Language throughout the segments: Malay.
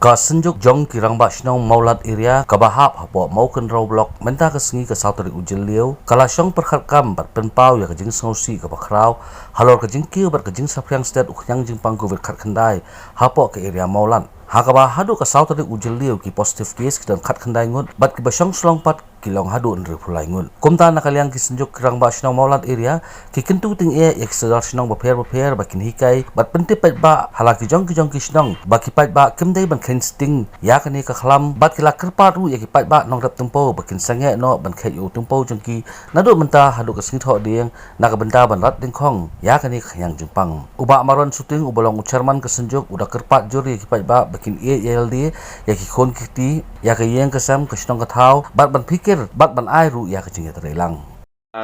Kasenjuk jong kirang ba sinong maulat area kabahap hapo mau ken raw blok menta ka sengi ka sautari ujil liu kala syong perkhat kam bat penpau ya kajing sausi ka bakrau halor kajing kiu bat kajing sapryang stet ukhyang jing pangku vet khat khandai hapo ke area maulan hakaba hadu ka sautari ujil liu ki positive case kidan khat khandai ngut bat ki basyong slong pat kilong hadu nri phulai ngun kumta nakaliang ki senjuk kirang ba sinong maulat area ki kentu ting e ek sedar sinong baper bakin hikai bat pente pet ba halaki jong ki sinong baki pet ba kemdei ban khen sting ya kani ka khlam bat kila kerpa ru ya ki pet ba nong rap tumpo bakin sange no ban khet yu tumpo jongki nadu menta hadu ka sing tho ding nak benta ban rat ding khong ya kani khyang jungpang uba maron shooting ubolong ucerman ka senjuk uda kerpat jur ya ki pet ba bakin e yld ya ki khon kiti ya ka yeng ka sam ka sinong ka thau bat ban bat ban ai ru ya kecing terelang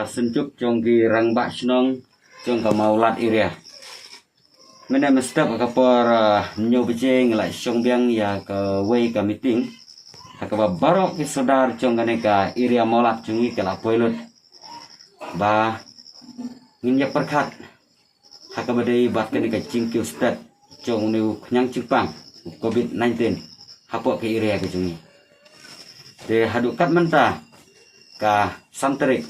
senjuk jongki rangba snong jong ka maulat area mena mestap ka por nyo bejeng la syong biang ya ka wei ka meeting ka barok ki sodar jong ka area maulat jungi ka la poilot ba ngin ya perkhat ha ka badai bat ka jingkiu stat jong nu khnyang cipang covid-19 hapo ke area ka jungi de hadukat menta ka santerik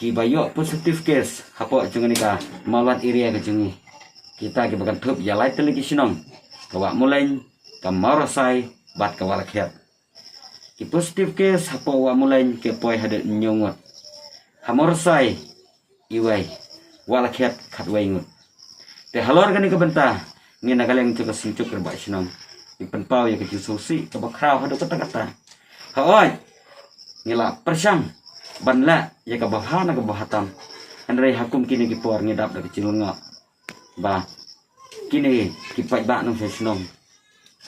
ki bayo positive case hapo jungani ka maulat area ka jungi kita ki bagan thup ya lai teliki sinong ka wa mulai ka marasai bat ka walakhet ki positive case hapo wa mulai ke poi hadet nyongot hamorasai iwai walakhet khatwai ngut te halor gani ka benta ngina kaleng tu ka singcuk ka ba sinong ipan pau ya ke susi ka bakrau hadu kata-kata haoi ngila persang banla ya ka bahana ka bahatam andrai hakum kini ki por ngidap da kecil nga ba kini ki pai ba nong senong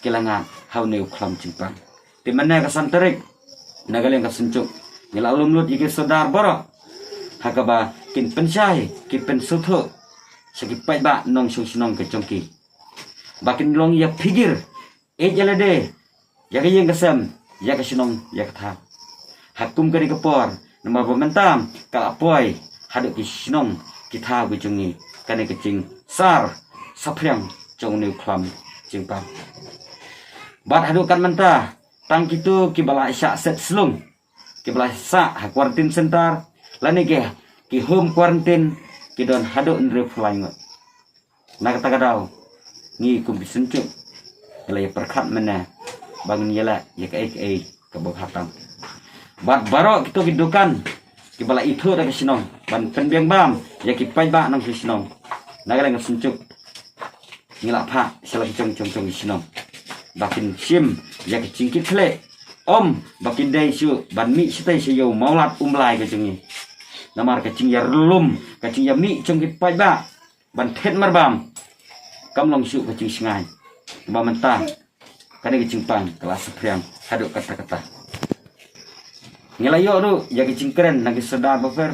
kilanga hau neu khlam cimpang ti mana ka santerik nagaleng ka sencuk ngila lumlut iki sodar boro hakaba kin pensai ki pensutho segi pai ba nong senong ke jongki bakin long ya figir jalade ya ka yeng kasam ya ka sinong ya ka tha hakum kari kapor nama pementam ka apoi hadu ki sinong ki tha gu jungi kane kecing sar sapryang jong new klam jingpa bat hadu kan menta tang kitu ki bala sya set slung ki bala sa ha quarantine center lani ke ki home quarantine ki don hadu ndre flying na kata kadau ni kum bisencuk ela ya perkhat mena bangun yala ya ka ai ka hatam bat baro kita kidukan ki bala itu da sinong ban penbiang bam ya ki pai ba nang sinong nagala ng sencuk ngila pha sala ki chong sinong bakin sim ya ki cingkit khle om bakin dai su ban mi sitai sayo maulat umlai ka jungi namar ka cing ya relum ka cing ya mi chong ki pai ba ban thet marbam kam long su ka cing singai ba mentang kane ki cingpang kelas priam haduk kata-kata ngelayo tu ya ki cingkren nagi sedar bafer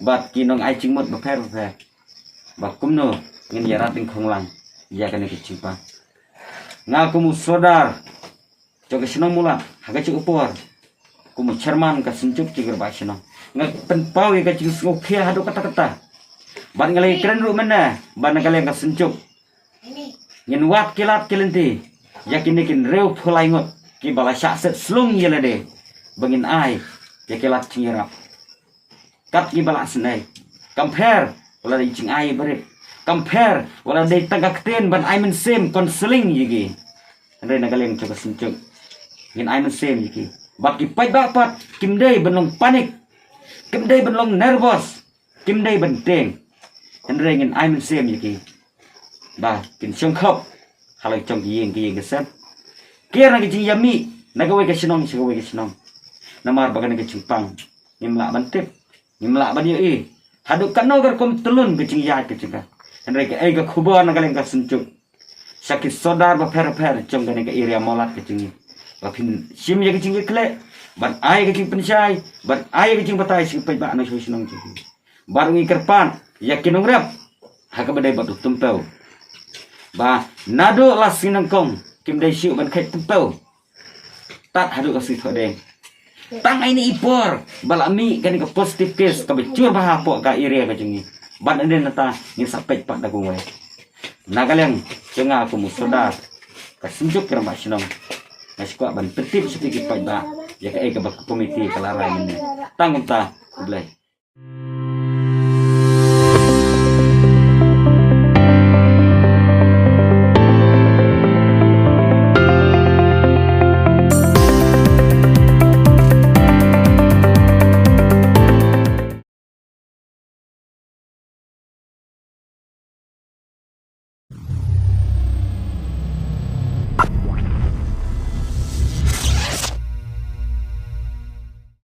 bat kinong ai cingmut bafer bakum no ngin ya rating khonglang ya kane ki cingpang ngal kumu sodar joge sinong mula haga ci upor kumu cerman ka sencuk ciger ba sinong ngal penpau ya ka cing ngokhe haduk kata-kata bat ngalai kren ru mana ban ngalai ka sencuk ngin wat kilat kilenti yakin kin reu phulai ngot ki bala sya set slung yelade bangin ai ya kelat cingerap kat ki bala senai compare wala dei cing ai bare compare wala dei tagak ten ban ai men sem counseling yigi andre nagaleng coba sencuk ngin ai men sem yigi bat ki pai bapat kim dei benlong panik kim dei benlong nervous kim dei benteng andre ngin ai men sem yigi ba kin syong khop halai trong ki yeng kesem kira ki jing yami nagawe ke sinong namar bagan ke cingpang nimla bantip nimla ban ye hadu kanogar kom telun ke jing ya ke cingka henre ke ai ga khubor nagaleng ka sencuk sakit sodar ba per trong gane ke area molat ke jingi ba pin sim ye ke jing kle ban ai ke jing pensai ban ai ke jing batai sing pai ba no sinong jing bar ngi kerpan yakin ngrap ha ka badai batu tumpau ba nado la sinangkong kim dai siu ban khet tumpau tat hadu ka si thodeng tang ini ipor balami kan ka positive case ka becur ba hapo ka area ka jingi ban enden nata ni sapet pat da kuwe nagaleng cenga aku musodar kasinjuk ke rang basnong nasi kuat ban tertib sedikit pai ba ya ke komiti kelarai ini tanggung ta belai